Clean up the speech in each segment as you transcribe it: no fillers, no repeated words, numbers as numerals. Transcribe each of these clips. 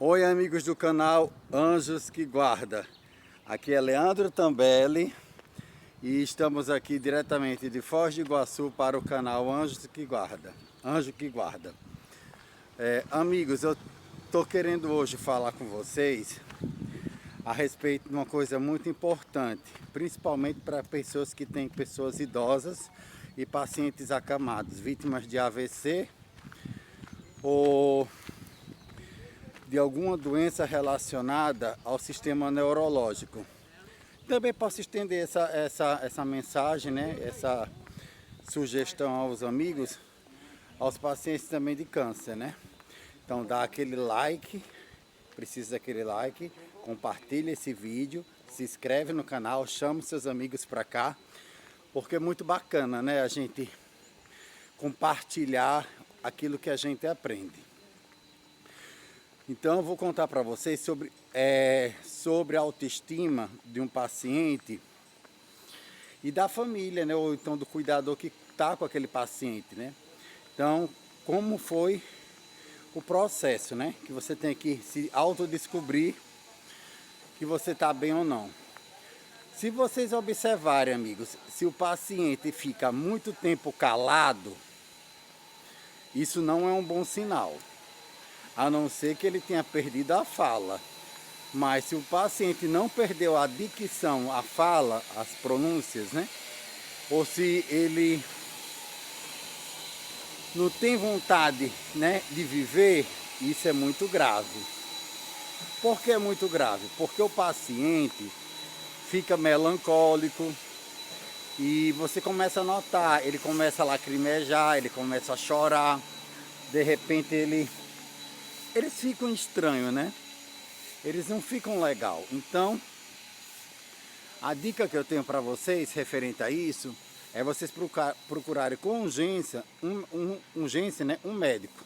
Oi, amigos do canal Anjos que Guarda. Aqui é Leandro Tambelli e estamos aqui diretamente de Foz do Iguaçu para o canal Anjos que Guarda. Anjo que Guarda. Amigos, eu estou querendo hoje falar com vocês a respeito de uma coisa muito importante, principalmente para pessoas que têm pessoas idosas e pacientes acamados, vítimas de AVC ou de alguma doença relacionada ao sistema neurológico. Também posso estender essa mensagem, né? Essa sugestão aos amigos, aos pacientes também de câncer, né? Então dá aquele like, precisa daquele like, compartilha esse vídeo, se inscreve no canal, chama seus amigos para cá, porque é muito bacana, né? A gente compartilhar aquilo que a gente aprende. Então eu vou contar para vocês sobre a autoestima de um paciente e da família, né? Ou então do cuidador que está com aquele paciente, né? Então, como foi o processo, né? Que você tem que se autodescobrir que você está bem ou não. Se vocês observarem, amigos, se o paciente fica muito tempo calado, isso não é um bom sinal. A não ser que ele tenha perdido a fala. Mas se o paciente não perdeu a dicção, a fala, as pronúncias, né? Ou se ele não tem vontade, né, de viver, isso é muito grave. Por que é muito grave? Porque o paciente fica melancólico e você começa a notar, ele começa a lacrimejar, ele começa a chorar, de repente eles ficam estranhos, né? Eles não ficam legal. Então, a dica que eu tenho para vocês referente a isso é vocês procurarem com urgência, né, um médico.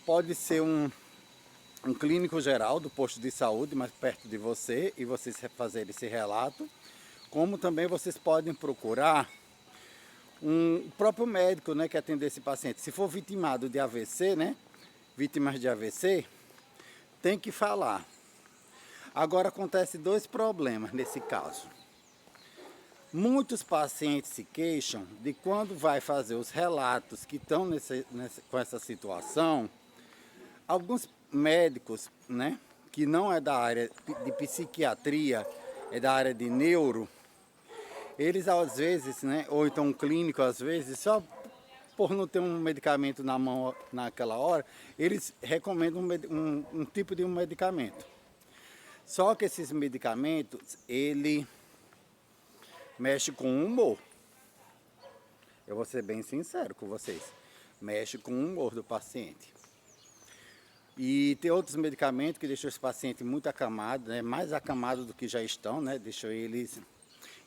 Pode ser um clínico geral do posto de saúde mais perto de você e vocês fazerem esse relato, como também vocês podem procurar o próprio médico, né, que atender esse paciente. Se for vitimado de AVC, né? Vítimas de AVC, tem que falar. Agora acontece dois problemas nesse caso. Muitos pacientes se queixam de quando vai fazer os relatos que estão com essa situação, alguns médicos, né, que não é da área de psiquiatria, é da área de neuro, eles às vezes, né, ou então um clínico às vezes, só por não ter um medicamento na mão naquela hora, eles recomendam um tipo de um medicamento. Só que esses medicamentos, ele mexe com o humor. Eu vou ser bem sincero com vocês. Mexe com o humor do paciente. E tem outros medicamentos que deixam esse paciente muito acamado, né? Mais acamado do que já estão, né? Deixam eles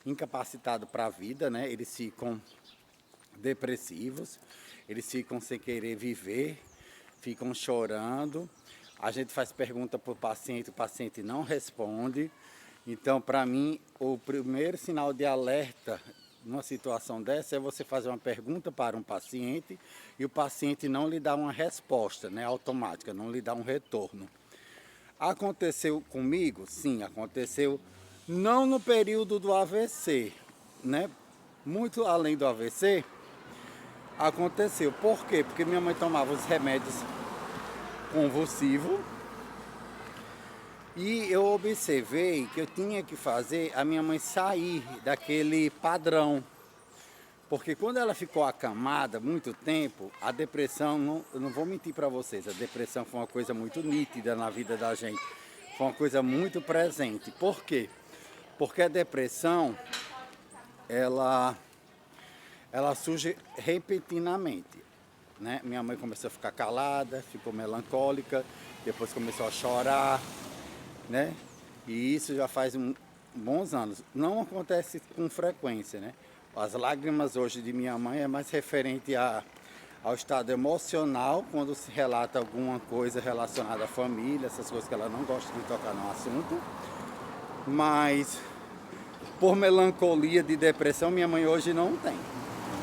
incapacitados para a vida, né? Eles ficam depressivos, eles ficam sem querer viver, ficam chorando. A gente faz pergunta para o paciente não responde. Então, para mim, o primeiro sinal de alerta numa situação dessa é você fazer uma pergunta para um paciente e o paciente não lhe dá uma resposta, né, automática, não lhe dá um retorno. Aconteceu comigo? Sim, aconteceu. Não no período do AVC, né? Muito além do AVC, aconteceu. Por quê? Porque minha mãe tomava os remédios convulsivos e eu observei que eu tinha que fazer a minha mãe sair daquele padrão. Porque quando ela ficou acamada muito tempo, a depressão, eu não vou mentir para vocês, a depressão foi uma coisa muito nítida na vida da gente. Foi uma coisa muito presente. Por quê? Porque a depressão, ela surge repentinamente, né? Minha mãe começou a ficar calada, ficou melancólica, depois começou a chorar, né? E isso já faz bons anos. Não acontece com frequência, né? As lágrimas hoje de minha mãe é mais referente ao estado emocional, quando se relata alguma coisa relacionada à família, essas coisas que ela não gosta de tocar no assunto. Mas por melancolia de depressão, minha mãe hoje não tem.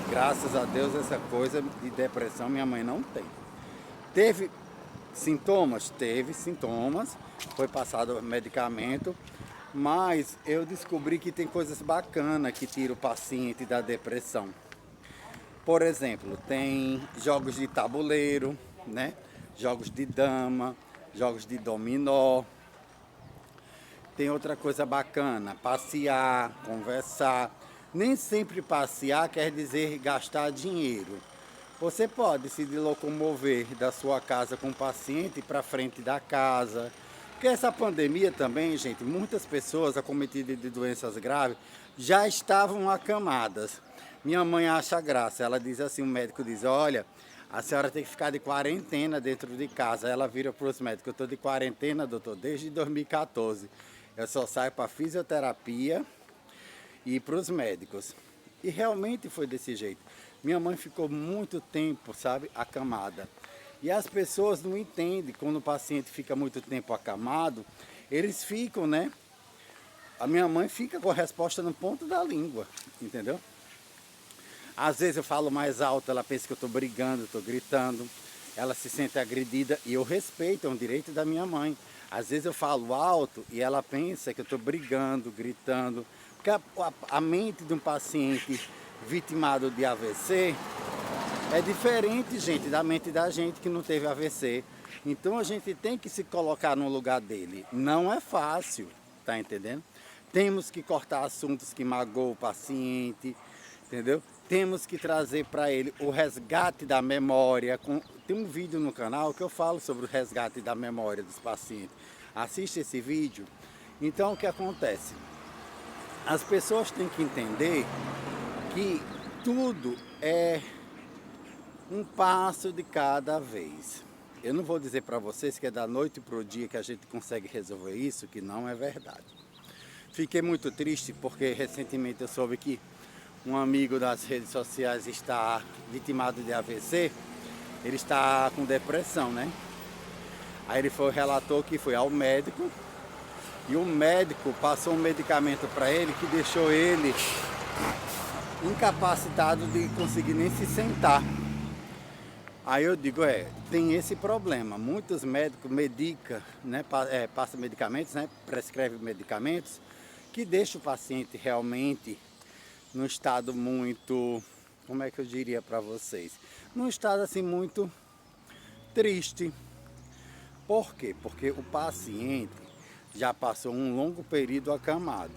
Graças a Deus, essa coisa de depressão minha mãe não tem. Teve Sintomas? Teve sintomas, foi passado medicamento, mas eu descobri que tem coisas bacanas que tiram o paciente da depressão. Por exemplo, tem jogos de tabuleiro, né? Jogos de dama, jogos de dominó. Tem outra coisa bacana, passear, conversar. Nem sempre passear quer dizer gastar dinheiro. Você pode se locomover da sua casa com o paciente para frente da casa. Porque essa pandemia também, gente, muitas pessoas acometidas de doenças graves já estavam acamadas. Minha mãe acha graça, ela diz assim, o médico diz, olha, a senhora tem que ficar de quarentena dentro de casa. Ela vira para os médicos, eu estou de quarentena, doutor, desde 2014. Eu só saio para fisioterapia e para os médicos. E realmente foi desse jeito. Minha mãe ficou muito tempo, sabe, acamada. E as pessoas não entendem, quando o paciente fica muito tempo acamado, eles ficam, né? A minha mãe fica com a resposta no ponto da língua, entendeu? Às vezes eu falo mais alto, ela pensa que eu estou brigando, estou gritando. Ela se sente agredida e eu respeito, é um direito da minha mãe. Às vezes eu falo alto e ela pensa que eu estou brigando, gritando. Porque a mente de um paciente vitimado de AVC é diferente, gente, da mente da gente que não teve AVC. Então a gente tem que se colocar no lugar dele. Não é fácil, tá entendendo? Temos que cortar assuntos que magoam o paciente, entendeu? Temos que trazer para ele o resgate da memória. Tem um vídeo no canal que eu falo sobre o resgate da memória dos pacientes. Assiste esse vídeo. Então o que acontece? As pessoas têm que entender que tudo é um passo de cada vez. Eu não vou dizer para vocês que é da noite para o dia que a gente consegue resolver isso, que não é verdade. Fiquei muito triste porque recentemente eu soube que um amigo das redes sociais está vitimado de AVC, ele está com depressão, né? Aí ele relatou que foi ao médico e o médico passou um medicamento para ele que deixou ele incapacitado de conseguir nem se sentar. Aí eu digo, tem esse problema. Muitos médicos medicam, né, passam medicamentos, né, prescrevem medicamentos que deixam o paciente realmente num estado muito, como é que eu diria para vocês? Num estado assim muito triste. Por quê? Porque o paciente já passou um longo período acamado.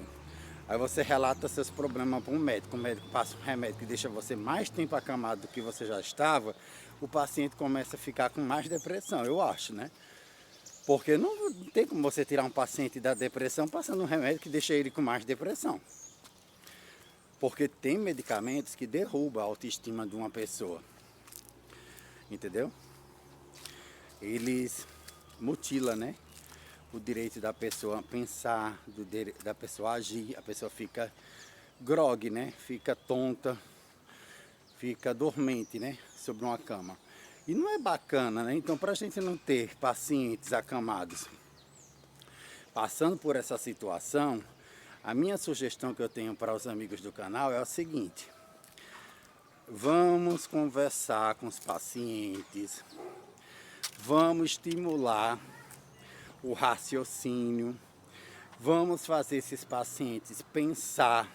Aí você relata seus problemas para um médico, o médico passa um remédio que deixa você mais tempo acamado do que você já estava, o paciente começa a ficar com mais depressão, eu acho, né? Porque não tem como você tirar um paciente da depressão passando um remédio que deixa ele com mais depressão. Porque tem medicamentos que derrubam a autoestima de uma pessoa, entendeu? Eles mutilam, né? O direito da pessoa pensar, da pessoa agir, a pessoa fica grogue, né? Fica tonta, fica dormente, né? Sobre uma cama. E não é bacana, né? Então, para a gente não ter pacientes acamados passando por essa situação, a minha sugestão que eu tenho para os amigos do canal é o seguinte: vamos conversar com os pacientes, vamos estimular o raciocínio, vamos fazer esses pacientes pensar,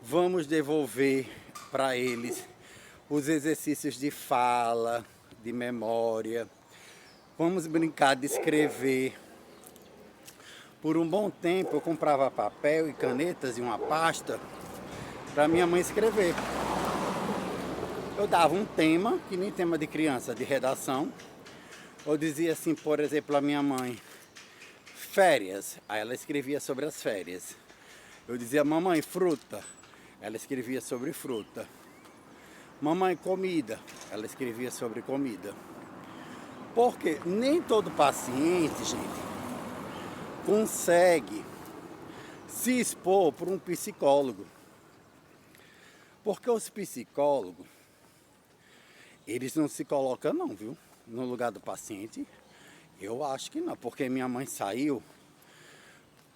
vamos devolver para eles os exercícios de fala, de memória, vamos brincar de escrever. Por um bom tempo eu comprava papel e canetas e uma pasta para minha mãe escrever. Eu dava um tema, que nem tema de criança, de redação. Eu dizia assim, por exemplo, a minha mãe, férias. Aí ela escrevia sobre as férias. Eu dizia, mamãe, fruta. Ela escrevia sobre fruta. Mamãe, comida. Ela escrevia sobre comida. Porque nem todo paciente, gente, consegue se expor por um psicólogo. Porque os psicólogos, eles não se colocam não, viu? No lugar do paciente. Eu acho que não, porque minha mãe saiu,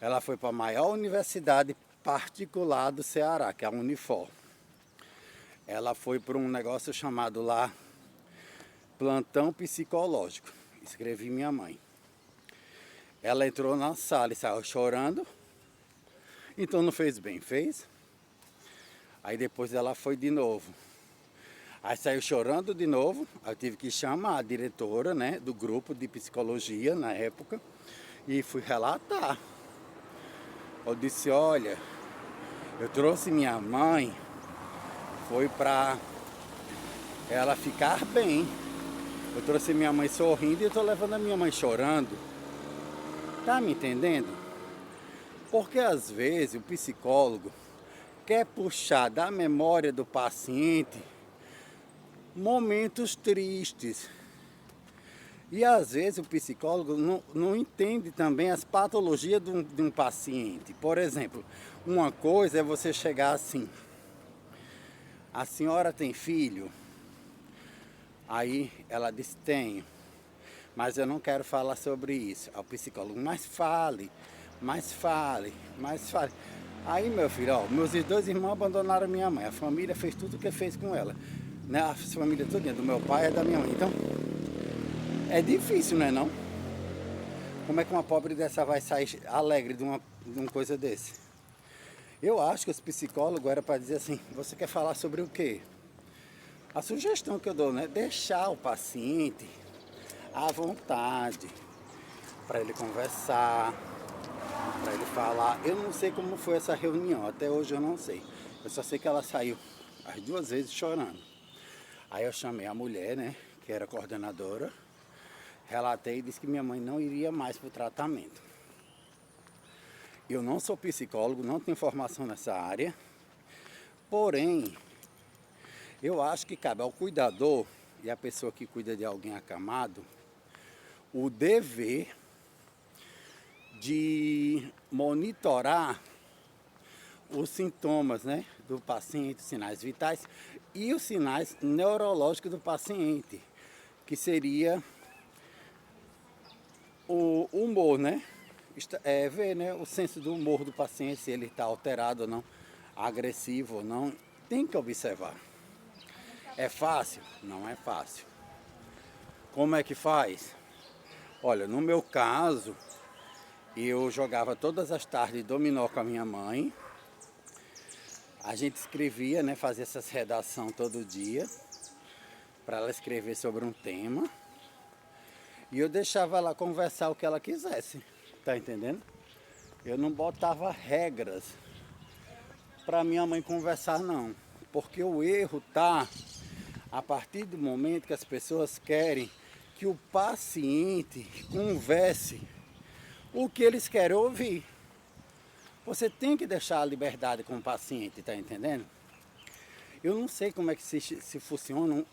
ela foi para a maior universidade particular do Ceará, que é a Unifor. Ela foi para um negócio chamado lá plantão psicológico. descrevi minha mãe. Ela entrou na sala e saiu chorando. Então não fez bem, fez? Aí depois ela foi de novo. Aí saiu chorando de novo. Aí eu tive que chamar a diretora, né, do grupo de psicologia na época. E fui relatar. Eu disse, olha, eu trouxe minha mãe, foi para ela ficar bem. Eu trouxe minha mãe sorrindo e eu tô levando a minha mãe chorando. Tá me entendendo? Porque às vezes o psicólogo quer puxar da memória do paciente momentos tristes. E às vezes o psicólogo não entende também as patologias de um paciente. Por exemplo, uma coisa é você chegar assim, a senhora tem filho? Aí ela diz, tenho, mas eu não quero falar sobre isso. Ao psicólogo, mas fale. Aí, meu filho, ó, meus dois irmãos abandonaram minha mãe. A família fez tudo o que fez com ela, né? A família toda, do meu pai e da minha mãe. Então, é difícil, não é não? Como é que uma pobre dessa vai sair alegre de uma coisa desse? Eu acho que os psicólogos era para dizer assim, você quer falar sobre o quê? A sugestão que eu dou, né? Deixar o paciente à vontade, para ele conversar, para ele falar. Eu não sei como foi essa reunião, até hoje eu não sei. Eu só sei que ela saiu as duas vezes chorando. Aí eu chamei a mulher, né, que era coordenadora, relatei e disse que minha mãe não iria mais para o tratamento. Eu não sou psicólogo, não tenho formação nessa área, porém, eu acho que cabe ao cuidador e à pessoa que cuida de alguém acamado o dever de monitorar os sintomas, né, do paciente, sinais vitais e os sinais neurológicos do paciente, que seria o humor, né? Ver, né, o senso do humor do paciente, se ele está alterado ou não, agressivo ou não, tem que observar. É fácil? Não é fácil. Como é que faz? Olha, no meu caso, eu jogava todas as tardes dominó com a minha mãe. A gente escrevia, né, fazia essas redações todo dia, para ela escrever sobre um tema. E eu deixava ela conversar o que ela quisesse, tá entendendo? Eu não botava regras para minha mãe conversar, não. Porque o erro tá a partir do momento que as pessoas querem que o paciente converse o que eles querem ouvir. Você tem que deixar a liberdade com o paciente, tá entendendo? Eu não sei como é que se funciona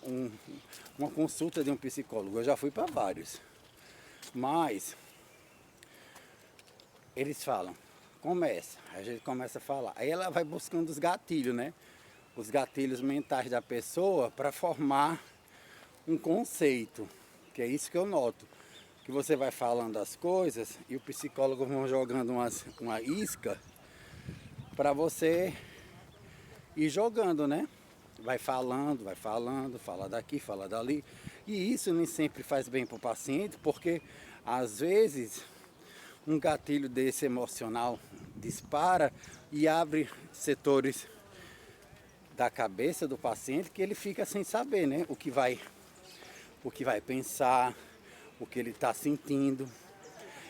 uma consulta de um psicólogo. Eu já fui para vários. Mas eles falam, começa, a gente começa a falar. Aí ela vai buscando os gatilhos, né? Os gatilhos mentais da pessoa para formar um conceito. Que é isso que eu noto. Que você vai falando as coisas e o psicólogo vai jogando uma isca para você ir jogando, né? Vai falando, fala daqui, fala dali. E isso nem sempre faz bem para o paciente, porque às vezes um gatilho desse emocional dispara e abre setores da cabeça do paciente que ele fica sem saber, né? O que vai pensar, o que ele está sentindo.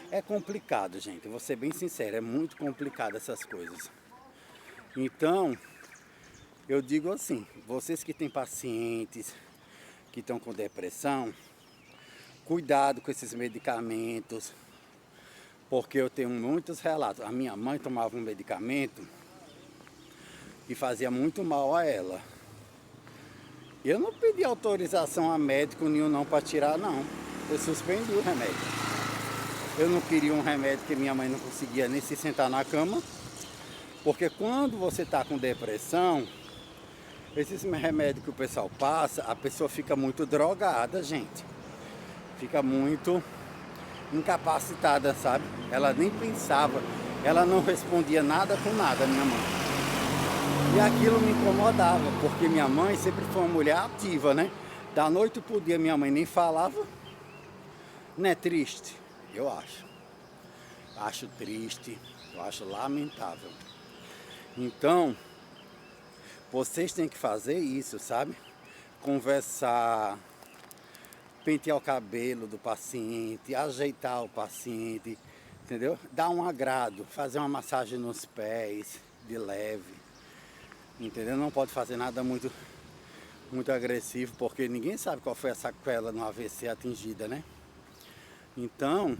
É complicado, gente, vou ser bem sincero, é muito complicado essas coisas. Então, eu digo assim, vocês que têm pacientes que estão com depressão, cuidado com esses medicamentos, porque eu tenho muitos relatos. A minha mãe tomava um medicamento que fazia muito mal a ela. Eu não pedi autorização a médico nenhum não para tirar, não. Eu suspendi o remédio. Eu não queria um remédio que minha mãe não conseguia nem se sentar na cama, porque quando você está com depressão, esses remédios que o pessoal passa, a pessoa fica muito drogada, gente. Fica muito incapacitada, sabe? Ela nem pensava, ela não respondia nada com nada, minha mãe. E aquilo me incomodava, porque minha mãe sempre foi uma mulher ativa, né? Da noite pro dia minha mãe nem falava, Não é triste? Eu acho. Acho triste, eu acho lamentável. Então, vocês têm que fazer isso, sabe? Conversar, pentear o cabelo do paciente, ajeitar o paciente, entendeu? Dar um agrado, fazer uma massagem nos pés, de leve, entendeu? Não pode fazer nada muito agressivo, porque ninguém sabe qual foi a sequela no AVC atingida, né? Então,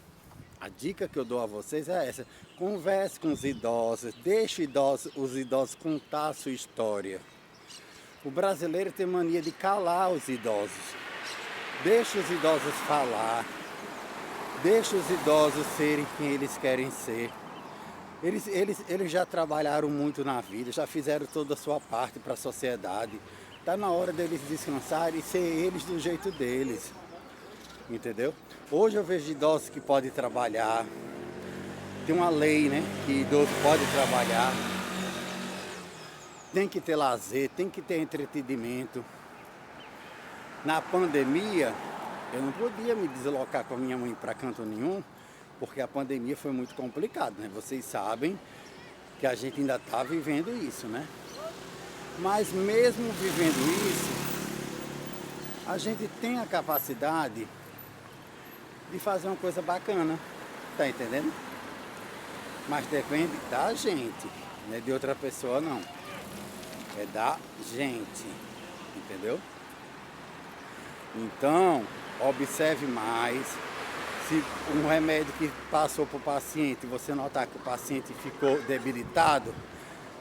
a dica que eu dou a vocês é essa: converse com os idosos, deixe os idosos contar a sua história. O brasileiro tem mania de calar os idosos. Deixe os idosos falar, deixe os idosos serem quem eles querem ser. Eles já trabalharam muito na vida, já fizeram toda a sua parte para a sociedade. Está na hora deles descansarem e ser eles do jeito deles, entendeu? Hoje eu vejo idosos que podem trabalhar, tem uma lei, né, que idoso pode trabalhar, tem que ter lazer, tem que ter entretenimento. Na pandemia, eu não podia me deslocar com a minha mãe para canto nenhum, porque a pandemia foi muito complicada, né? Vocês sabem que a gente ainda está vivendo isso, né? Mas mesmo vivendo isso, a gente tem a capacidade de fazer uma coisa bacana, tá entendendo? Mas depende da gente, não é de outra pessoa não. É da gente, entendeu? Então, observe mais. Se um remédio que passou para o paciente, você notar que o paciente ficou debilitado,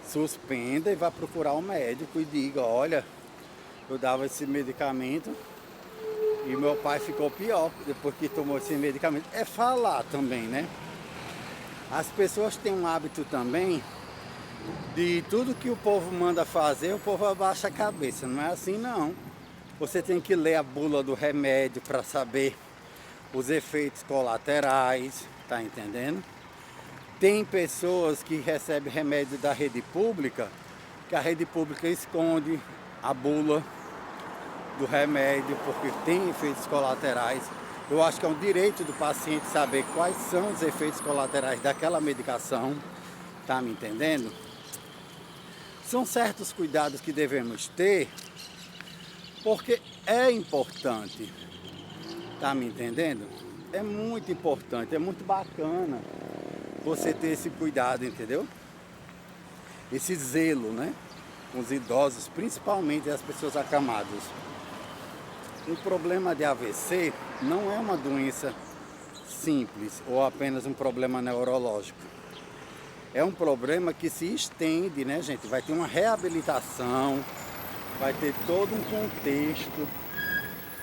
suspenda e vá procurar um médico e diga: olha, eu dava esse medicamento e meu pai ficou pior depois que tomou esse medicamento. É falar também, né? As pessoas têm um hábito também de tudo que o povo manda fazer, o povo abaixa a cabeça. Não é assim não. Você tem que ler a bula do remédio para saber os efeitos colaterais, tá entendendo? Tem pessoas que recebem remédio da rede pública, que a rede pública esconde a bula do remédio porque tem efeitos colaterais. Eu acho que é um direito do paciente saber quais são os efeitos colaterais daquela medicação, tá me entendendo? São certos cuidados que devemos ter, porque é importante, tá me entendendo? É muito importante, é muito bacana você ter esse cuidado, entendeu? Esse zelo, né? Com os idosos, principalmente as pessoas acamadas. O problema de AVC não é uma doença simples ou apenas um problema neurológico. É um problema que se estende, né, gente? Vai ter uma reabilitação, vai ter todo um contexto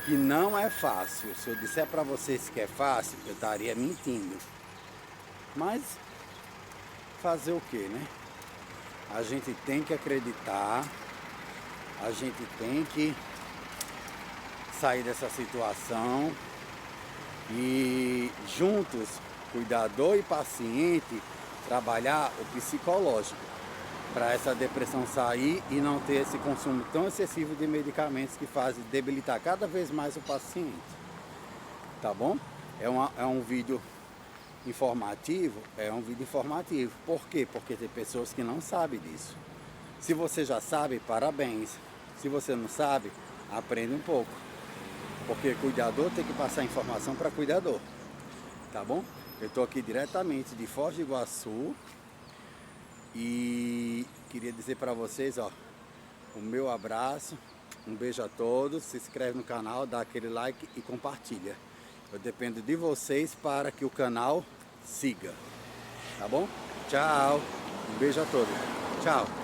que não é fácil. Se eu disser para vocês que é fácil, eu estaria mentindo. Mas fazer o que, né? A gente tem que acreditar, a gente tem que sair dessa situação e juntos, cuidador e paciente, trabalhar o psicológico para essa depressão sair e não ter esse consumo tão excessivo de medicamentos que fazem debilitar cada vez mais o paciente. Tá bom? É um vídeo informativo? É um vídeo informativo. Por quê? Porque tem pessoas que não sabem disso. Se você já sabe, parabéns. Se você não sabe, aprende um pouco. Porque cuidador tem que passar informação para cuidador. Tá bom? Eu estou aqui diretamente de Foz do Iguaçu e queria dizer para vocês, ó, o meu abraço, um beijo a todos, se inscreve no canal, dá aquele like e compartilha. Eu dependo de vocês para que o canal siga, tá bom? Tchau, um beijo a todos, tchau.